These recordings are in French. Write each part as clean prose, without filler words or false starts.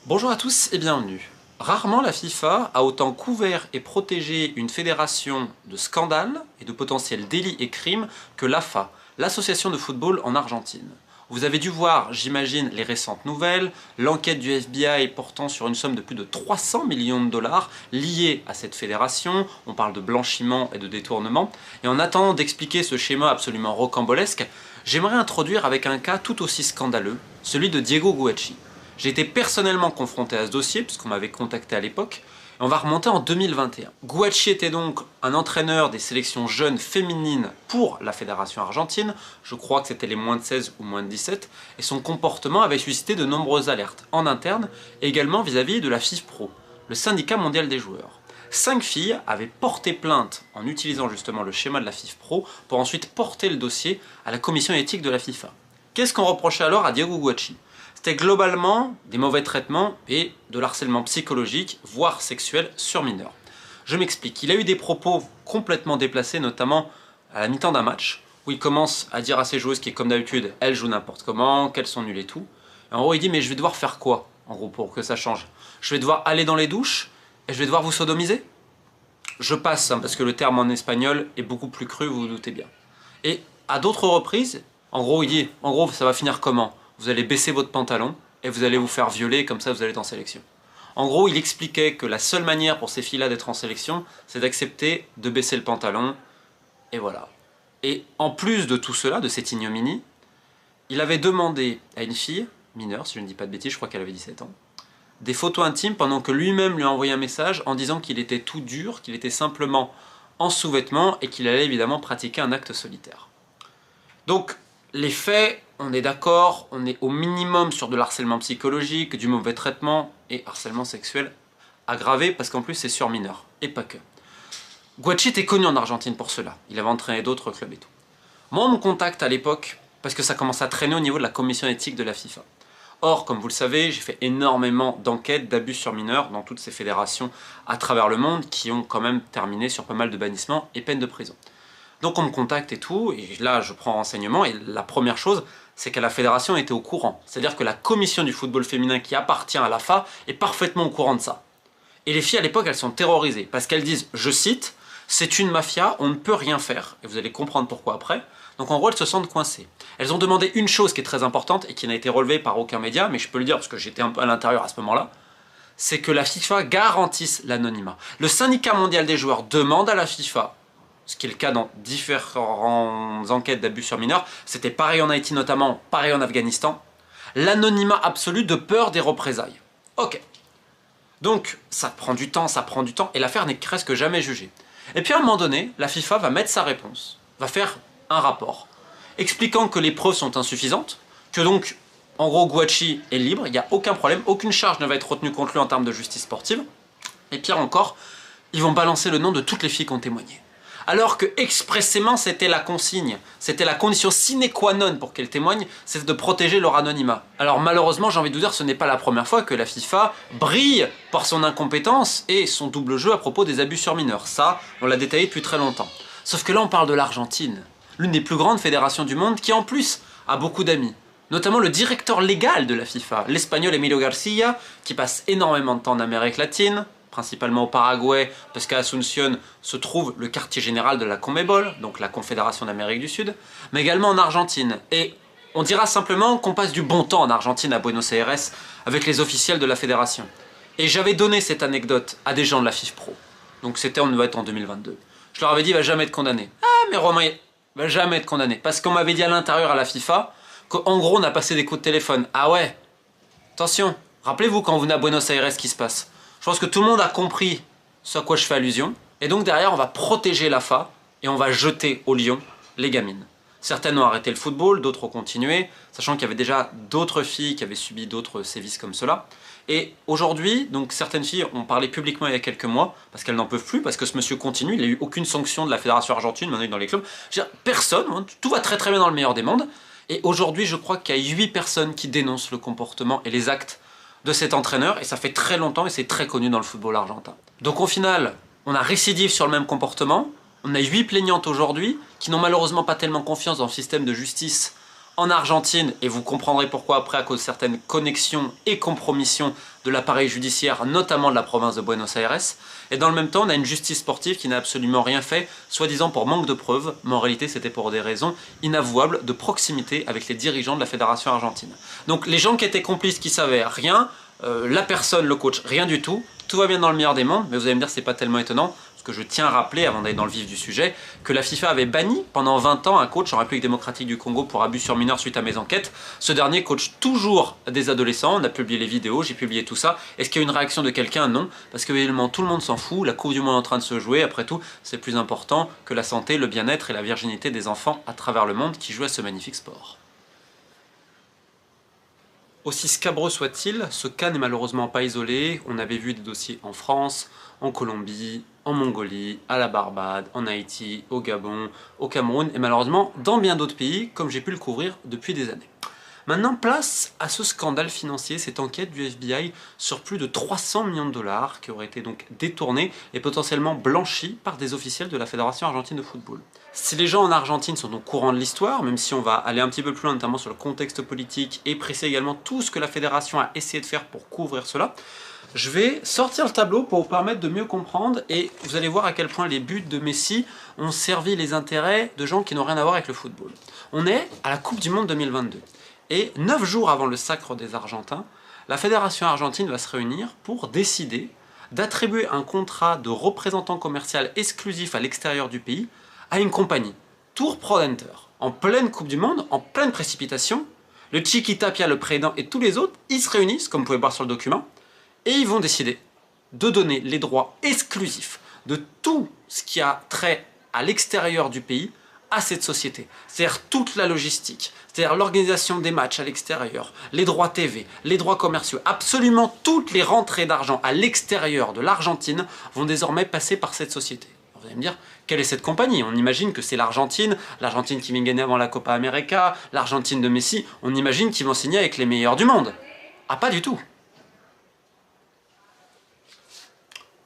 Bonjour à tous et bienvenue. Rarement la FIFA a autant couvert et protégé une fédération de scandales et de potentiels délits et crimes que l'AFA, l'association de football en Argentine. Vous avez dû voir, j'imagine, les récentes nouvelles, l'enquête du FBI portant sur une somme de plus de 300 millions de dollars liée à cette fédération, on parle de blanchiment et de détournement, et en attendant d'expliquer ce schéma absolument rocambolesque, j'aimerais introduire avec un cas tout aussi scandaleux, celui de Diego Guacci. J'ai été personnellement confronté à ce dossier, puisqu'on m'avait contacté à l'époque, et on va remonter en 2021. Guacci était donc un entraîneur des sélections jeunes féminines pour la fédération argentine, je crois que c'était les moins de 16 ou moins de 17, et son comportement avait suscité de nombreuses alertes, en interne, et également vis-à-vis de la FIFPro, le syndicat mondial des joueurs. 5 filles avaient porté plainte en utilisant justement le schéma de la FIFPro pour ensuite porter le dossier à la commission éthique de la FIFA. Qu'est-ce qu'on reprochait alors à Diego Guacci? C'était globalement des mauvais traitements et de l'harcèlement psychologique, voire sexuel, sur mineurs. Je m'explique, il a eu des propos complètement déplacés, notamment à la mi-temps d'un match, où il commence à dire à ses joueuses qui, comme d'habitude, elles jouent n'importe comment, qu'elles sont nulles et tout. Et en gros, il dit, mais je vais devoir faire quoi, en gros, pour que ça change? Je vais devoir aller dans les douches et je vais devoir vous sodomiser? Je passe, hein, parce que le terme en espagnol est beaucoup plus cru, vous vous doutez bien. Et à d'autres reprises, en gros, il dit, en gros, ça va finir comment? Vous allez baisser votre pantalon et vous allez vous faire violer, comme ça vous allez être en sélection. En gros, il expliquait que la seule manière pour ces filles-là d'être en sélection, c'est d'accepter de baisser le pantalon, et voilà. Et en plus de tout cela, de cette ignominie, il avait demandé à une fille, mineure, si je ne dis pas de bêtises, je crois qu'elle avait 17 ans, des photos intimes pendant que lui-même lui a envoyé un message en disant qu'il était tout dur, qu'il était simplement en sous-vêtements et qu'il allait évidemment pratiquer un acte solitaire. Donc, les faits, on est d'accord, on est au minimum sur de l'harcèlement psychologique, du mauvais traitement et harcèlement sexuel aggravé parce qu'en plus c'est sur mineur, et pas que. Guacci était connu en Argentine pour cela, il avait entraîné d'autres clubs et tout. Moi on me contacte à l'époque parce que ça commence à traîner au niveau de la commission éthique de la FIFA. Or, comme vous le savez, j'ai fait énormément d'enquêtes d'abus sur mineurs dans toutes ces fédérations à travers le monde qui ont quand même terminé sur pas mal de bannissements et peines de prison. Donc on me contacte et tout, et là je prends renseignement, et la première chose, c'est que la fédération était au courant. C'est-à-dire que la commission du football féminin qui appartient à l'AFA est parfaitement au courant de ça. Et les filles à l'époque, elles sont terrorisées, parce qu'elles disent, je cite, c'est une mafia, on ne peut rien faire, et vous allez comprendre pourquoi après. Donc en gros, elles se sentent coincées. Elles ont demandé une chose qui est très importante, et qui n'a été relevée par aucun média, mais je peux le dire parce que j'étais un peu à l'intérieur à ce moment-là, c'est que la FIFA garantisse l'anonymat. Le syndicat mondial des joueurs demande à la FIFA, ce qui est le cas dans différentes enquêtes d'abus sur mineurs, c'était pareil en Haïti notamment, pareil en Afghanistan, l'anonymat absolu de peur des représailles. Ok. Donc, ça prend du temps, et l'affaire n'est presque jamais jugée. Et puis à un moment donné, la FIFA va mettre sa réponse, va faire un rapport, expliquant que les preuves sont insuffisantes, que donc, en gros, Guacci est libre, il n'y a aucun problème, aucune charge ne va être retenue contre lui en termes de justice sportive, et pire encore, ils vont balancer le nom de toutes les filles qui ont témoigné. Alors que expressément c'était la consigne, c'était la condition sine qua non pour qu'elles témoignent, c'est de protéger leur anonymat. Alors malheureusement, j'ai envie de vous dire, ce n'est pas la première fois que la FIFA brille par son incompétence et son double jeu à propos des abus sur mineurs. Ça, on l'a détaillé depuis très longtemps. Sauf que là, on parle de l'Argentine, l'une des plus grandes fédérations du monde qui en plus a beaucoup d'amis. Notamment le directeur légal de la FIFA, l'Espagnol Emilio Garcia, qui passe énormément de temps en Amérique latine, principalement au Paraguay, parce qu'à Asunción se trouve le quartier général de la CONMEBOL, donc la Confédération d'Amérique du Sud, mais également en Argentine. Et on dira simplement qu'on passe du bon temps en Argentine, à Buenos Aires, avec les officiels de la fédération. Et j'avais donné cette anecdote à des gens de la FIFPro. Donc on devait être en 2022. Je leur avais dit, il va jamais être condamné. Ah, mais Romain, il va jamais être condamné. Parce qu'on m'avait dit à l'intérieur à la FIFA, qu'en gros, on a passé des coups de téléphone. Ah ouais, attention, rappelez-vous quand vous venez à Buenos Aires, ce qui se passe. Je pense que tout le monde a compris ce à quoi je fais allusion. Et donc derrière, on va protéger l'AFA et on va jeter au lion les gamines. Certaines ont arrêté le football, d'autres ont continué, sachant qu'il y avait déjà d'autres filles qui avaient subi d'autres sévices comme cela. Et aujourd'hui, donc certaines filles ont parlé publiquement il y a quelques mois, parce qu'elles n'en peuvent plus, parce que ce monsieur continue, il n'a eu aucune sanction de la Fédération Argentine, maintenant il est dans les clubs. Je veux dire, personne, tout va très très bien dans le meilleur des mondes. Et aujourd'hui, je crois qu'il y a 8 personnes qui dénoncent le comportement et les actes de cet entraîneur, et ça fait très longtemps et c'est très connu dans le football argentin. Donc au final, on a récidive sur le même comportement, on a 8 plaignantes aujourd'hui qui n'ont malheureusement pas tellement confiance dans le système de justice en Argentine, et vous comprendrez pourquoi après à cause de certaines connexions et compromissions de l'appareil judiciaire, notamment de la province de Buenos Aires. Et dans le même temps, on a une justice sportive qui n'a absolument rien fait, soi-disant pour manque de preuves, mais en réalité c'était pour des raisons inavouables de proximité avec les dirigeants de la fédération argentine. Donc les gens qui étaient complices, qui savaient rien, la personne, le coach, rien du tout, tout va bien dans le meilleur des mondes, mais vous allez me dire c'est pas tellement étonnant, parce que je tiens à rappeler, avant d'aller dans le vif du sujet, que la FIFA avait banni pendant 20 ans un coach en République démocratique du Congo pour abus sur mineurs suite à mes enquêtes. Ce dernier coach toujours des adolescents, on a publié les vidéos, j'ai publié tout ça. Est-ce qu'il y a une réaction de quelqu'un? Non, parce que évidemment tout le monde s'en fout, la Coupe du Monde est en train de se jouer, après tout, c'est plus important que la santé, le bien-être et la virginité des enfants à travers le monde qui jouent à ce magnifique sport. Aussi scabreux soit-il, ce cas n'est malheureusement pas isolé. On avait vu des dossiers en France, en Colombie, en Mongolie, à la Barbade, en Haïti, au Gabon, au Cameroun et malheureusement dans bien d'autres pays comme j'ai pu le couvrir depuis des années. Maintenant, place à ce scandale financier, cette enquête du FBI sur plus de 300 millions de dollars qui auraient été donc détournés et potentiellement blanchis par des officiels de la Fédération argentine de football. Si les gens en Argentine sont au courant de l'histoire, même si on va aller un petit peu plus loin, notamment sur le contexte politique et préciser également tout ce que la Fédération a essayé de faire pour couvrir cela, je vais sortir le tableau pour vous permettre de mieux comprendre et vous allez voir à quel point les buts de Messi ont servi les intérêts de gens qui n'ont rien à voir avec le football. On est à la Coupe du Monde 2022. Et 9 jours avant le sacre des Argentins, la Fédération argentine va se réunir pour décider d'attribuer un contrat de représentant commercial exclusif à l'extérieur du pays à une compagnie, Tour Prodenter. En pleine Coupe du Monde, en pleine précipitation, le Chiquitapia, le président et tous les autres, ils se réunissent, comme vous pouvez voir sur le document, et ils vont décider de donner les droits exclusifs de tout ce qui a trait à l'extérieur du pays à cette société. C'est-à-dire toute la logistique, c'est-à-dire l'organisation des matchs à l'extérieur, les droits TV, les droits commerciaux, absolument toutes les rentrées d'argent à l'extérieur de l'Argentine vont désormais passer par cette société. Vous allez me dire, quelle est cette compagnie? On imagine que c'est l'Argentine qui vient gagner avant la Copa América, l'Argentine de Messi, on imagine qu'ils vont signer avec les meilleurs du monde. Ah, pas du tout.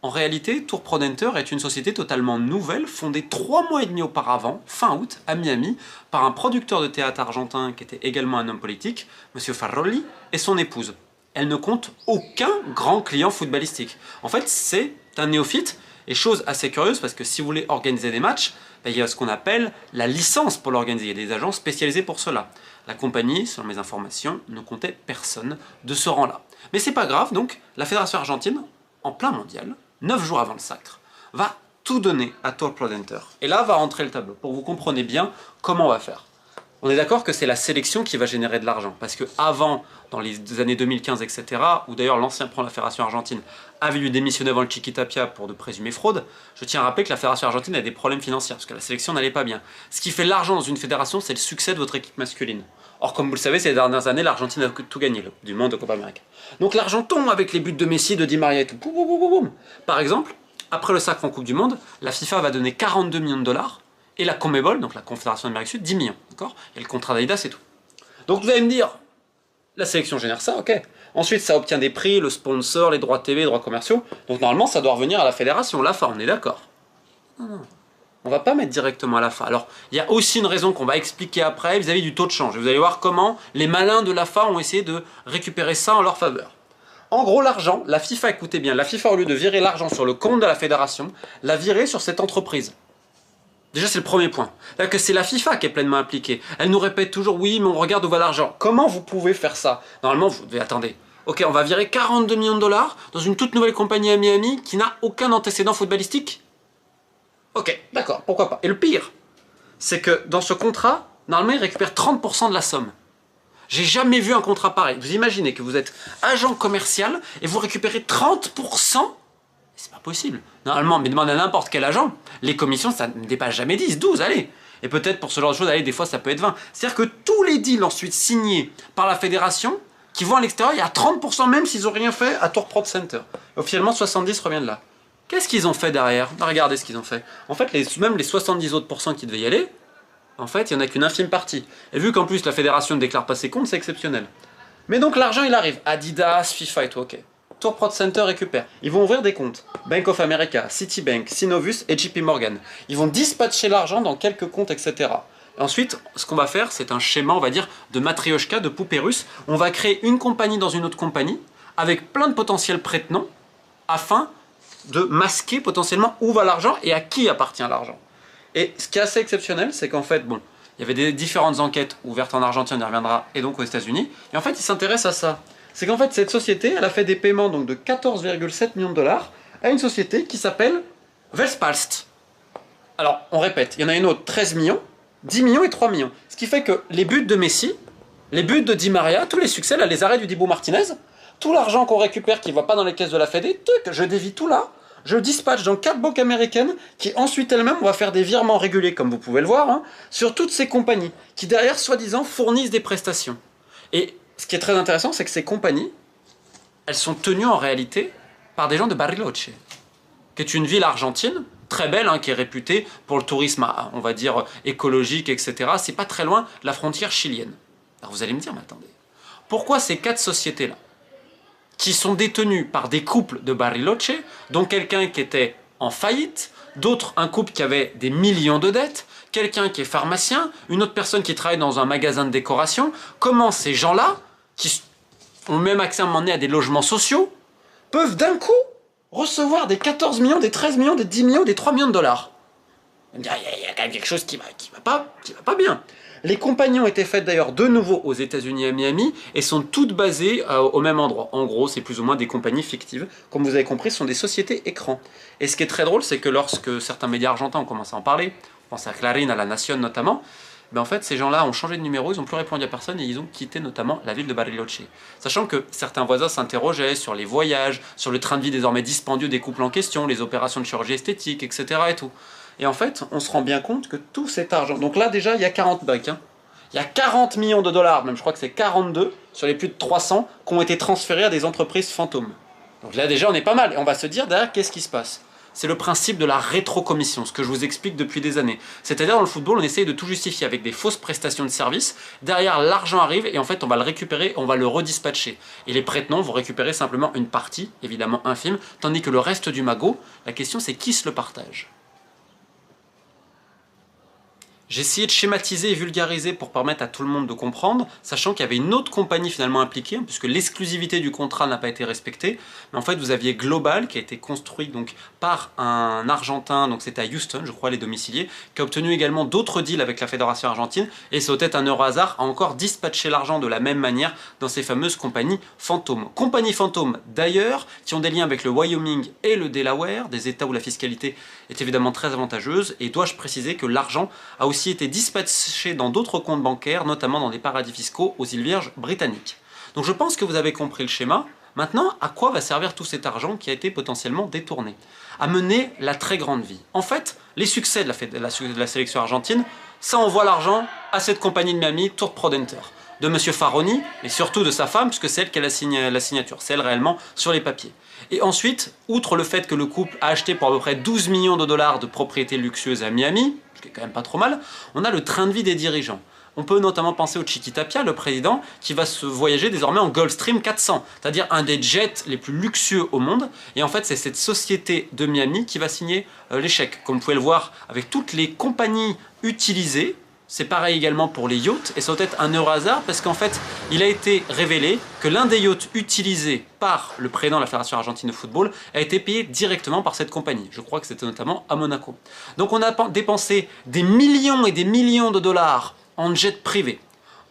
En réalité, Tour Prodenter est une société totalement nouvelle, fondée 3 mois et demi auparavant, fin août, à Miami, par un producteur de théâtre argentin qui était également un homme politique, M. Farolli, et son épouse. Elle ne compte aucun grand client footballistique. En fait, c'est un néophyte, et chose assez curieuse, parce que si vous voulez organiser des matchs, il y a ce qu'on appelle la licence pour l'organiser. Il y a des agents spécialisés pour cela. La compagnie, selon mes informations, ne comptait personne de ce rang-là. Mais c'est pas grave, donc la Fédération argentine, en plein mondial, 9 jours avant le sacre, va tout donner à Tour Prodenter. Et là va rentrer le tableau, pour que vous compreniez bien comment on va faire. On est d'accord que c'est la sélection qui va générer de l'argent, parce que avant, dans les années 2015, etc., où d'ailleurs l'ancien président de la Fédération argentine avait dû démissionner avant le Chiquitapia pour de présumées fraudes, je tiens à rappeler que la Fédération argentine a des problèmes financiers, parce que la sélection n'allait pas bien. Ce qui fait l'argent dans une fédération, c'est le succès de votre équipe masculine. Or, comme vous le savez, ces dernières années, l'Argentine a tout gagné, du monde de Copa América. Donc l'argent tombe avec les buts de Messi, de Di Maria et tout. Boum, boum, boum, boum. Par exemple, après le sacre en Coupe du Monde, la FIFA va donner 42 millions de dollars et la CONMEBOL, donc la Confédération d'Amérique du Sud, 10 millions. D'accord? Et le contrat d'Adidas et tout. Donc vous allez me dire, la sélection génère ça, ok. Ensuite, ça obtient des prix, le sponsor, les droits TV, les droits commerciaux. Donc normalement, ça doit revenir à la fédération, l'AFA, on est d'accord. Non, non. On va pas mettre directement à l'AFA. Alors, il y a aussi une raison qu'on va expliquer après vis-à-vis du taux de change. Vous allez voir comment les malins de l'AFA ont essayé de récupérer ça en leur faveur. En gros, l'argent, la FIFA, écoutez bien, la FIFA, au lieu de virer l'argent sur le compte de la fédération, l'a viré sur cette entreprise. Déjà, c'est le premier point. C'est-à-dire que c'est la FIFA qui est pleinement impliquée. Elle nous répète toujours, oui, mais on regarde où va l'argent. Comment vous pouvez faire ça? Normalement, vous devez, attendez. Ok, on va virer 42 millions de dollars dans une toute nouvelle compagnie à Miami qui n'a aucun antécédent footballistique? Ok, d'accord, pourquoi pas. Et le pire, c'est que dans ce contrat, normalement, il récupère 30% de la somme. J'ai jamais vu un contrat pareil. Vous imaginez que vous êtes agent commercial et vous récupérez 30%? C'est pas possible. Normalement, mais demandez à n'importe quel agent, les commissions, ça ne dépasse jamais 10, 12, allez. Et peut-être pour ce genre de choses, allez, des fois, ça peut être 20. C'est-à-dire que tous les deals ensuite signés par la fédération, qui vont à l'extérieur, il y a 30% même s'ils n'ont rien fait à Tour Prod Center. Officiellement, 70 revient de là. Qu'est-ce qu'ils ont fait derrière? Regardez ce qu'ils ont fait. En fait, même les 70 autres pourcents qui devaient y aller, en fait, il n'y en a qu'une infime partie. Et vu qu'en plus, la fédération ne déclare pas ses comptes, c'est exceptionnel. Mais donc, l'argent, il arrive. Adidas, FIFA et tout, ok. Tour Prod Center récupère. Ils vont ouvrir des comptes. Bank of America, Citibank, Synovus et JP Morgan. Ils vont dispatcher l'argent dans quelques comptes, etc. Et ensuite, ce qu'on va faire, c'est un schéma, on va dire, de matrioshka, de poupée russe. On va créer une compagnie dans une autre compagnie, avec plein de potentiels prête-noms, afin de masquer potentiellement où va l'argent et à qui appartient l'argent. Et ce qui est assez exceptionnel, c'est qu'en fait, bon, il y avait des différentes enquêtes ouvertes en Argentine, on y reviendra, et donc aux États-Unis. Et en fait, ils s'intéressent à ça. C'est qu'en fait, cette société, elle a fait des paiements donc, de 14,7 millions de dollars à une société qui s'appelle Velspalst. Alors, on répète, il y en a une autre, 13 millions, 10 millions et 3 millions. Ce qui fait que les buts de Messi, les buts de Di Maria, tous les succès, là, les arrêts du Dibu Martinez, tout l'argent qu'on récupère qui ne va pas dans les caisses de la Fédé, je dévie tout là, je dispatche dans 4 banques américaines qui ensuite elles-mêmes vont faire des virements réguliers, comme vous pouvez le voir, hein, sur toutes ces compagnies qui derrière, soi-disant, fournissent des prestations. Et ce qui est très intéressant, c'est que ces compagnies, elles sont tenues en réalité par des gens de Bariloche, qui est une ville argentine, très belle, hein, qui est réputée pour le tourisme, on va dire, écologique, etc. C'est pas très loin de la frontière chilienne. Alors vous allez me dire, mais attendez, pourquoi ces 4 sociétés-là, qui sont détenues par des couples de Bariloche, dont quelqu'un qui était en faillite, d'autres un couple qui avait des millions de dettes, quelqu'un qui est pharmacien, une autre personne qui travaille dans un magasin de décoration, comment ces gens-là, qui ont même accès à un moment donné à des logements sociaux, peuvent d'un coup recevoir des 14 millions, des 13 millions, des 10 millions, des 3 millions de dollars? Il y a quand même quelque chose qui va pas bien. Les compagnies ont été faites d'ailleurs de nouveau aux États-Unis à Miami et sont toutes basées au même endroit. En gros, c'est plus ou moins des compagnies fictives. Comme vous avez compris, ce sont des sociétés écrans. Et ce qui est très drôle, c'est que lorsque certains médias argentins ont commencé à en parler, on pense à Clarín, à La Nación notamment, ben en fait, ces gens-là ont changé de numéro, ils n'ont plus répondu à personne et ils ont quitté notamment la ville de Bariloche. Sachant que certains voisins s'interrogeaient sur les voyages, sur le train de vie désormais dispendieux des couples en question, les opérations de chirurgie esthétique, etc. et tout. Et en fait, on se rend bien compte que tout cet argent... Donc là, déjà, il y a 40 bucks. Hein. Il y a 40 millions de dollars, même je crois que c'est 42, sur les plus de 300, qui ont été transférés à des entreprises fantômes. Donc là, déjà, on est pas mal. Et on va se dire, derrière, qu'est-ce qui se passe? C'est le principe de la rétrocommission, ce que je vous explique depuis des années. C'est-à-dire, dans le football, on essaye de tout justifier avec des fausses prestations de services. Derrière, l'argent arrive et en fait, on va le récupérer, on va le redispatcher. Et les prête-noms vont récupérer simplement une partie, évidemment infime, tandis que le reste du magot, la question c'est qui se le partage. J'ai essayé de schématiser et vulgariser pour permettre à tout le monde de comprendre, sachant qu'il y avait une autre compagnie finalement impliquée, puisque l'exclusivité du contrat n'a pas été respectée. Mais en fait, vous aviez Global, qui a été construit donc par un Argentin, donc c'était à Houston, je crois, les domiciliés, qui a obtenu également d'autres deals avec la Fédération argentine, et c'est peut-être un heureux hasard, a encore dispatché l'argent de la même manière dans ces fameuses compagnies fantômes. Compagnies fantômes, d'ailleurs, qui ont des liens avec le Wyoming et le Delaware, des États où la fiscalité est évidemment très avantageuse, et dois-je préciser que l'argent a aussi été dispatché dans d'autres comptes bancaires, notamment dans des paradis fiscaux aux îles Vierges britanniques. Donc je pense que vous avez compris le schéma. Maintenant, à quoi va servir tout cet argent qui a été potentiellement détourné? À mener la très grande vie. En fait, les succès de la sélection argentine, ça envoie l'argent à cette compagnie de Miami, Tour Prodenter, de M. Faroni, et surtout de sa femme, puisque c'est elle qui a la signature, c'est elle réellement sur les papiers. Et ensuite, outre le fait que le couple a acheté pour à peu près 12 millions de dollars de propriétés luxueuses à Miami, ce qui est quand même pas trop mal, on a le train de vie des dirigeants. On peut notamment penser au Chiquitapia, le président, qui va se voyager désormais en Gulfstream 400, c'est-à-dire un des jets les plus luxueux au monde. Et en fait, c'est cette société de Miami qui va signer les chèques. Comme vous pouvez le voir, avec toutes les compagnies utilisées. C'est pareil également pour les yachts, et c'est peut-être un heureux hasard parce qu'en fait, il a été révélé que l'un des yachts utilisés par le président de la Fédération argentine de football a été payé directement par cette compagnie. Je crois que c'était notamment à Monaco. Donc on a dépensé des millions et des millions de dollars en jet privé,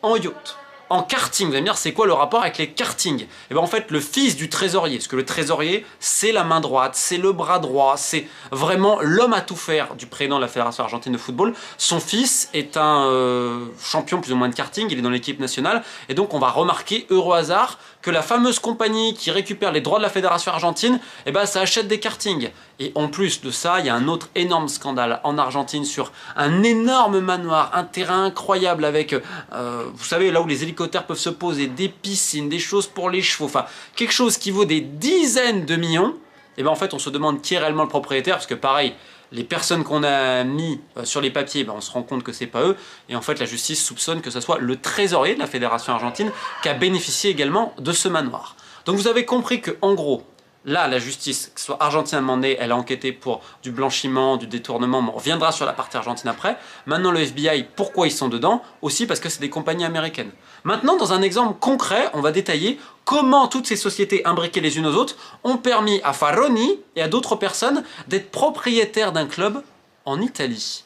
en yacht, en karting. Vous allez me dire, c'est quoi le rapport avec les kartings? Et bien en fait, le fils du trésorier, parce que le trésorier, c'est la main droite, c'est le bras droit, c'est vraiment l'homme à tout faire du président de la Fédération argentine de football. Son fils est un champion plus ou moins de karting, il est dans l'équipe nationale, et donc on va remarquer, heureux hasard, que la fameuse compagnie qui récupère les droits de la Fédération argentine, eh ben, ça achète des kartings. Et en plus de ça, il y a un autre énorme scandale en Argentine sur un énorme manoir, un terrain incroyable avec, vous savez, là où les hélicoptères peuvent se poser, des piscines, des choses pour les chevaux, enfin, quelque chose qui vaut des dizaines de millions. Et bien en fait, on se demande qui est réellement le propriétaire, parce que pareil, les personnes qu'on a mis sur les papiers, ben on se rend compte que c'est pas eux. Et en fait, la justice soupçonne que ce soit le trésorier de la Fédération argentine qui a bénéficié également de ce manoir. Donc vous avez compris que, en gros, Là, la justice, que ce soit argentine à un moment donné, elle a enquêté pour du blanchiment, du détournement, mais on reviendra sur la partie argentine après. Maintenant, le FBI, pourquoi ils sont dedans? Aussi parce que c'est des compagnies américaines. Maintenant, dans un exemple concret, on va détailler comment toutes ces sociétés imbriquées les unes aux autres ont permis à Faroni et à d'autres personnes d'être propriétaires d'un club en Italie.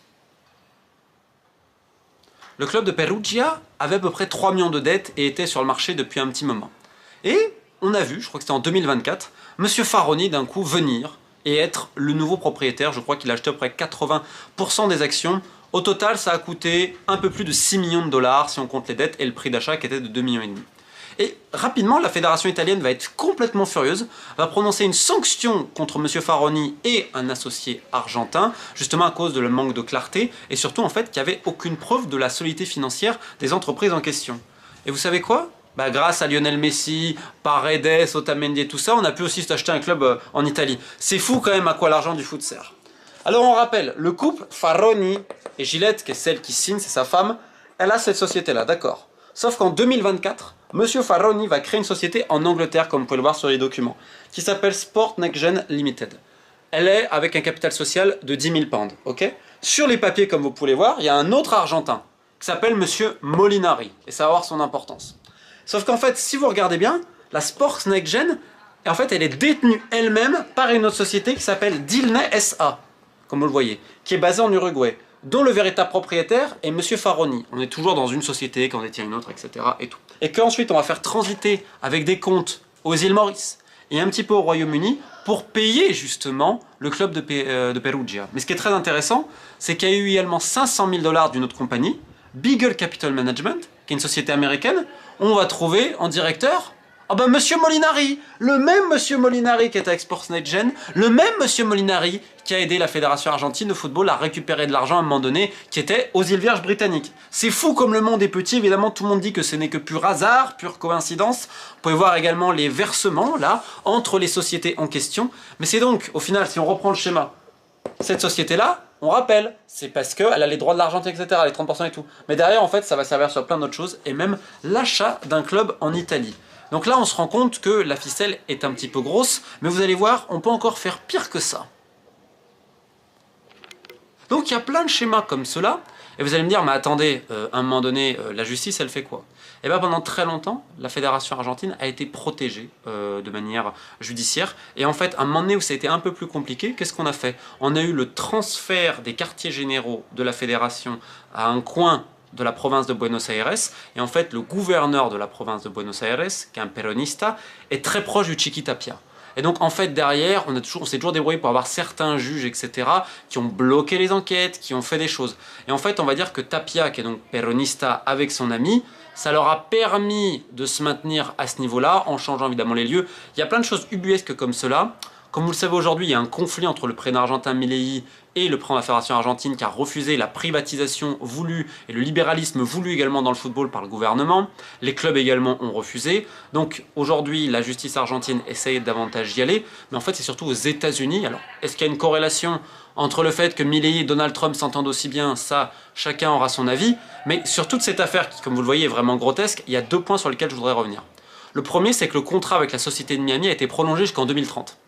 Le club de Perugia avait à peu près 3 millions de dettes et était sur le marché depuis un petit moment. Et on a vu, je crois que c'était en 2024, Monsieur Faroni d'un coup venir et être le nouveau propriétaire. Je crois qu'il a acheté à peu près 80% des actions. Au total, ça a coûté un peu plus de 6 millions de dollars si on compte les dettes et le prix d'achat qui était de 2,5 millions. Et rapidement, la fédération italienne va être complètement furieuse, va prononcer une sanction contre Monsieur Faroni et un associé argentin, justement à cause de le manque de clarté, et surtout en fait qu'il n'y avait aucune preuve de la solidité financière des entreprises en question. Et vous savez quoi? Bah, grâce à Lionel Messi, Paredes, Otamendi et tout ça, on a pu aussi s'acheter un club en Italie. C'est fou quand même à quoi l'argent du foot sert. Alors on rappelle, le couple Faroni et Gillette, qui est celle qui signe, c'est sa femme, elle a cette société-là, d'accord. Sauf qu'en 2024, Monsieur Faroni va créer une société en Angleterre, comme vous pouvez le voir sur les documents, qui s'appelle Sport Next Gen Limited. Elle est avec un capital social de 10 000 pounds, ok? Sur les papiers, comme vous pouvez voir, il y a un autre Argentin, qui s'appelle Monsieur Molinari, et ça va avoir son importance. Sauf qu'en fait, si vous regardez bien, la Sport Next Gen, en fait, elle est détenue elle-même par une autre société qui s'appelle Dilne SA, comme vous le voyez, qui est basée en Uruguay, dont le véritable propriétaire est Monsieur Faroni. On est toujours dans une société, qu'on détient une autre, etc. Et tout. Et qu'ensuite, on va faire transiter avec des comptes aux îles Maurice et un petit peu au Royaume-Uni pour payer justement le club de Perugia. Mais ce qui est très intéressant, c'est qu'il y a eu également 500 000 dollars d'une autre compagnie, Beagle Capital Management, qui est une société américaine. On va trouver en directeur ah ben Monsieur Molinari, le même Monsieur Molinari qui est avec Sports Next Gen, le même Monsieur Molinari qui a aidé la Fédération Argentine de football à récupérer de l'argent à un moment donné, qui était aux îles Vierges britanniques. C'est fou comme le monde est petit, évidemment tout le monde dit que ce n'est que pur hasard, pure coïncidence. Vous pouvez voir également les versements, là, entre les sociétés en question. Mais c'est donc, au final, si on reprend le schéma, cette société-là, on rappelle, c'est parce qu'elle a les droits de l'Argentine, etc., les 30% et tout. Mais derrière, en fait, ça va servir sur plein d'autres choses, et même l'achat d'un club en Italie. Donc là, on se rend compte que la ficelle est un petit peu grosse, mais vous allez voir, on peut encore faire pire que ça. Donc il y a plein de schémas comme cela, et vous allez me dire, mais attendez, à un moment donné, la justice, elle fait quoi? Et bien pendant très longtemps, la Fédération Argentine a été protégée de manière judiciaire, et en fait, à un moment donné où ça a été un peu plus compliqué, qu'est-ce qu'on a fait? On a eu le transfert des quartiers généraux de la Fédération à un coin de la province de Buenos Aires, et en fait le gouverneur de la province de Buenos Aires, qui est un peronista, est très proche du Chiquitapia. Et donc en fait derrière, on s'est toujours débrouillé pour avoir certains juges, etc., qui ont bloqué les enquêtes, qui ont fait des choses. Et en fait on va dire que Tapia, qui est donc peronista avec son ami, ça leur a permis de se maintenir à ce niveau-là, en changeant évidemment les lieux. Il y a plein de choses ubuesques comme cela. Comme vous le savez aujourd'hui, il y a un conflit entre le président argentin Milei et le président de la Fédération argentine qui a refusé la privatisation voulue et le libéralisme voulu également dans le football par le gouvernement. Les clubs également ont refusé. Donc aujourd'hui, la justice argentine essaye davantage d'y aller. Mais en fait, c'est surtout aux États-Unis. Alors, est-ce qu'il y a une corrélation entre le fait que Milei et Donald Trump s'entendent aussi bien? Ça, chacun aura son avis. Mais sur toute cette affaire qui, comme vous le voyez, est vraiment grotesque, il y a 2 points sur lesquels je voudrais revenir. Le premier, c'est que le contrat avec la société de Miami a été prolongé jusqu'en 2030.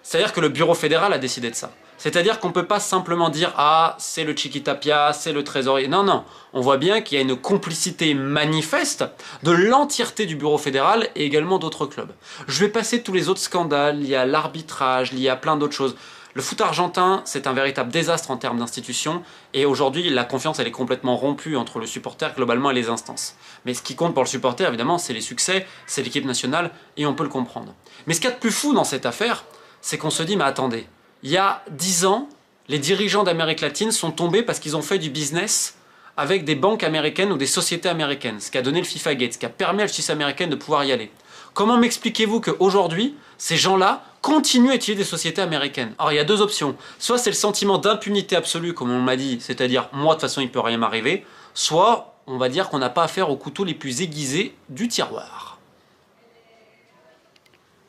C'est-à-dire que le bureau fédéral a décidé de ça. C'est-à-dire qu'on ne peut pas simplement dire « Ah, c'est le Chiquitapia, c'est le trésorier ». Non, non. On voit bien qu'il y a une complicité manifeste de l'entièreté du bureau fédéral et également d'autres clubs. Je vais passer tous les autres scandales, il y a l'arbitrage, il y a plein d'autres choses. Le foot argentin, c'est un véritable désastre en termes d'institutions, et aujourd'hui, la confiance, elle est complètement rompue entre le supporter globalement et les instances. Mais ce qui compte pour le supporter, évidemment, c'est les succès, c'est l'équipe nationale, et on peut le comprendre. Mais ce qu'il y a de plus fou dans cette affaire, c'est qu'on se dit, mais attendez, il y a 10 ans, les dirigeants d'Amérique latine sont tombés parce qu'ils ont fait du business avec des banques américaines ou des sociétés américaines, ce qui a donné le FIFA Gate, ce qui a permis à la justice américaine de pouvoir y aller. Comment m'expliquez-vous qu'aujourd'hui, ces gens-là continuent à utiliser des sociétés américaines? Alors il y a 2 options, soit c'est le sentiment d'impunité absolue, comme on m'a dit, c'est-à-dire moi de toute façon il ne peut rien m'arriver, soit on va dire qu'on n'a pas affaire aux couteaux les plus aiguisés du tiroir.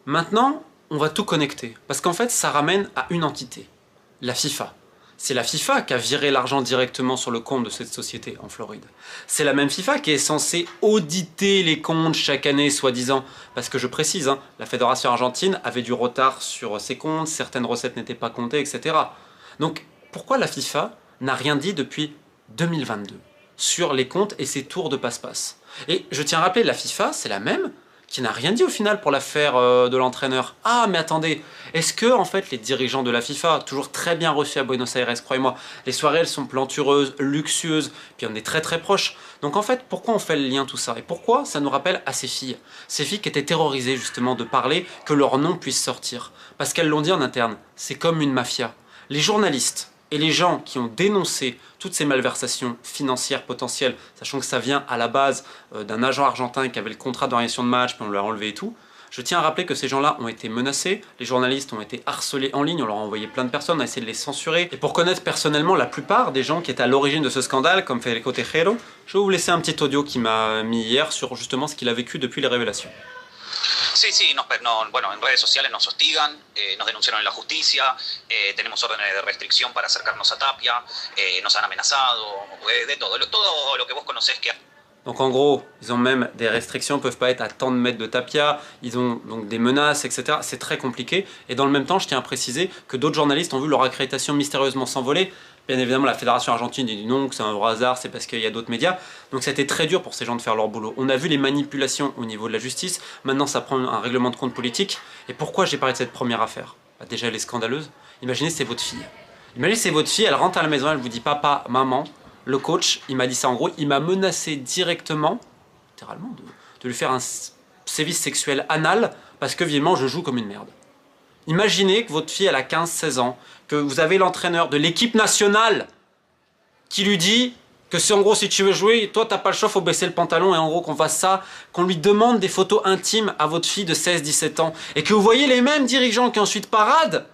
Maintenant, on va tout connecter, parce qu'en fait, ça ramène à une entité, la FIFA. C'est la FIFA qui a viré l'argent directement sur le compte de cette société en Floride. C'est la même FIFA qui est censée auditer les comptes chaque année, soi-disant. Parce que je précise, hein, la fédération argentine avait du retard sur ses comptes, certaines recettes n'étaient pas comptées, etc. Donc pourquoi la FIFA n'a rien dit depuis 2022 sur les comptes et ses tours de passe-passe? Et je tiens à rappeler, la FIFA, c'est la même qui n'a rien dit au final pour l'affaire de l'entraîneur. Ah, mais attendez, est-ce que en fait les dirigeants de la FIFA, toujours très bien reçus à Buenos Aires, croyez-moi, les soirées elles sont plantureuses, luxueuses, puis on est très très proches. Donc en fait, pourquoi on fait le lien tout ça? Et pourquoi ça nous rappelle à ces filles qui étaient terrorisées justement de parler, que leur nom puisse sortir? Parce qu'elles l'ont dit en interne, c'est comme une mafia. Les journalistes et les gens qui ont dénoncé toutes ces malversations financières potentielles, sachant que ça vient à la base d'un agent argentin qui avait le contrat d'organisation de match, puis on l'a enlevé et tout, je tiens à rappeler que ces gens-là ont été menacés, les journalistes ont été harcelés en ligne, on leur a envoyé plein de personnes, on a essayé de les censurer. Et pour connaître personnellement la plupart des gens qui étaient à l'origine de ce scandale, comme Federico Tejero, je vais vous laisser un petit audio qu'il m'a mis hier sur justement ce qu'il a vécu depuis les révélations. Sí, sí, bueno, en redes sociales nos hostigan, nos denunciaron en la justicia, tenemos órdenes de restricción para acercarnos a Tapia, nos han amenazado, de todo lo que vos conocés que... Donc en gros, ils ont même des restrictions, peuvent pas être à tant de mètres de Tapia, ils ont donc des menaces, etc. C'est très compliqué. Et dans le même temps, je tiens à préciser que d'autres journalistes ont vu leur accréditation mystérieusement s'envoler. Bien évidemment, la fédération argentine dit non, que c'est un vrai hasard, c'est parce qu'il y a d'autres médias. Donc ça a été très dur pour ces gens de faire leur boulot. On a vu les manipulations au niveau de la justice, maintenant ça prend un règlement de compte politique. Et pourquoi j'ai parlé de cette première affaire? Bah, déjà, elle est scandaleuse. Imaginez, c'est votre fille. Imaginez, c'est votre fille, elle rentre à la maison, elle vous dit papa, maman, le coach, il m'a dit ça en gros, il m'a menacé directement, littéralement, de lui faire un sévice sexuel anal parce que évidemment je joue comme une merde. Imaginez que votre fille elle a 15-16 ans, que vous avez l'entraîneur de l'équipe nationale qui lui dit que c'est en gros si tu veux jouer, toi t'as pas le choix, faut baisser le pantalon et en gros qu'on fasse ça, qu'on lui demande des photos intimes à votre fille de 16-17 ans et que vous voyez les mêmes dirigeants qui ensuite paradent,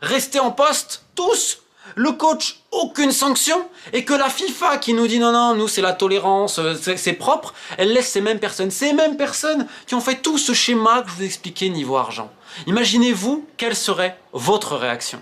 rester en poste, tous, le coach, aucune sanction, et que la FIFA qui nous dit non, non, nous c'est la tolérance, c'est propre, elle laisse ces mêmes personnes qui ont fait tout ce schéma que je vous ai expliqué niveau argent. Imaginez-vous quelle serait votre réaction.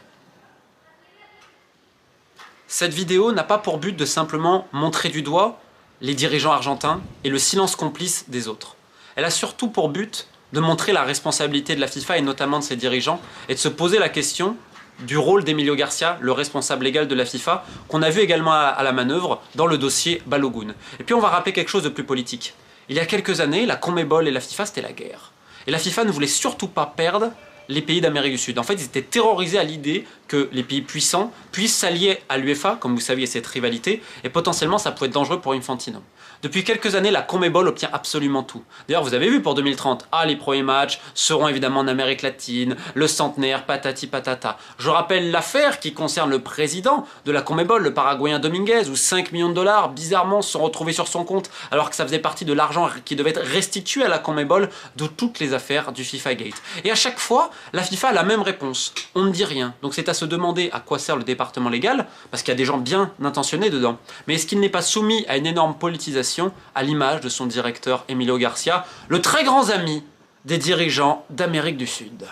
Cette vidéo n'a pas pour but de simplement montrer du doigt les dirigeants argentins et le silence complice des autres. Elle a surtout pour but de montrer la responsabilité de la FIFA et notamment de ses dirigeants et de se poser la question du rôle d'Emilio Garcia, le responsable légal de la FIFA, qu'on a vu également à la manœuvre dans le dossier Balogun. Et puis on va rappeler quelque chose de plus politique. Il y a quelques années, la CONMEBOL et la FIFA, c'était la guerre. Et la FIFA ne voulait surtout pas perdre les pays d'Amérique du Sud. En fait, ils étaient terrorisés à l'idée que les pays puissants puissent s'allier à l'UEFA, comme vous saviez, cette rivalité, et potentiellement ça pouvait être dangereux pour Infantino. Depuis quelques années, la CONMEBOL obtient absolument tout. D'ailleurs, vous avez vu pour 2030, les premiers matchs seront évidemment en Amérique latine, le centenaire, patati patata. Je rappelle l'affaire qui concerne le président de la CONMEBOL, le Paraguayen Dominguez, où 5 millions de dollars, bizarrement, se sont retrouvés sur son compte, alors que ça faisait partie de l'argent qui devait être restitué à la CONMEBOL de toutes les affaires du FIFA Gate. Et à chaque fois, la FIFA a la même réponse. On ne dit rien. Donc c'est à se demander à quoi sert le département légal, parce qu'il y a des gens bien intentionnés dedans. Mais est-ce qu'il n'est pas soumis à une énorme politisation à l'image de son directeur Emilio Garcia, le très grand ami des dirigeants d'Amérique du Sud.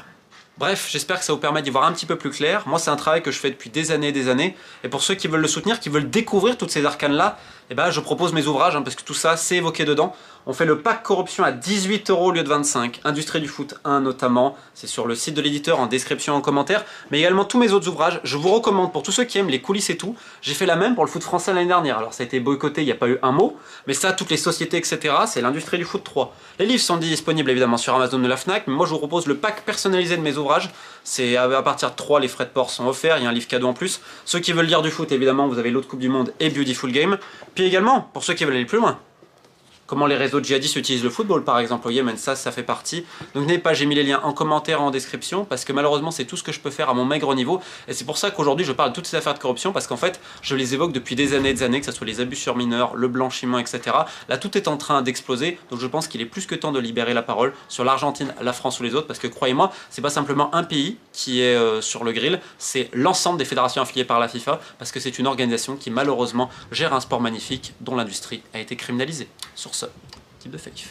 Bref, j'espère que ça vous permet d'y voir un petit peu plus clair. Moi, c'est un travail que je fais depuis des années, et pour ceux qui veulent le soutenir, qui veulent découvrir toutes ces arcanes-là, eh ben, je propose mes ouvrages, parce que tout ça, c'est évoqué dedans. On fait le pack corruption à 18 € au lieu de 25, Industrie du foot 1 notamment, c'est sur le site de l'éditeur en description en commentaire, mais également tous mes autres ouvrages. Je vous recommande pour tous ceux qui aiment les coulisses et tout, j'ai fait la même pour le foot français l'année dernière, alors ça a été boycotté, il n'y a pas eu un mot, mais ça, toutes les sociétés, etc., c'est l'Industrie du foot 3. Les livres sont disponibles évidemment sur Amazon de la Fnac, mais moi je vous propose le pack personnalisé de mes ouvrages, c'est à partir de 3, les frais de port sont offerts, il y a un livre cadeau en plus. Ceux qui veulent lire du foot, évidemment, vous avez l'autre Coupe du Monde et Beautiful Game, puis également, pour ceux qui veulent aller plus loin, comment les réseaux djihadistes utilisent le football par exemple au Yémen, ça fait partie. Donc n'hésitez pas, j'ai mis les liens en commentaire, en description, parce que malheureusement c'est tout ce que je peux faire à mon maigre niveau, et c'est pour ça qu'aujourd'hui je parle de toutes ces affaires de corruption, parce qu'en fait je les évoque depuis des années, que ce soit les abus sur mineurs, le blanchiment, etc. Là tout est en train d'exploser, donc je pense qu'il est plus que temps de libérer la parole sur l'Argentine, la France ou les autres, parce que croyez-moi, c'est pas simplement un pays qui est sur le grill, c'est l'ensemble des fédérations affiliées par la FIFA, parce que c'est une organisation qui malheureusement gère un sport magnifique dont l'industrie a été criminalisée. Sur ce, type de faith.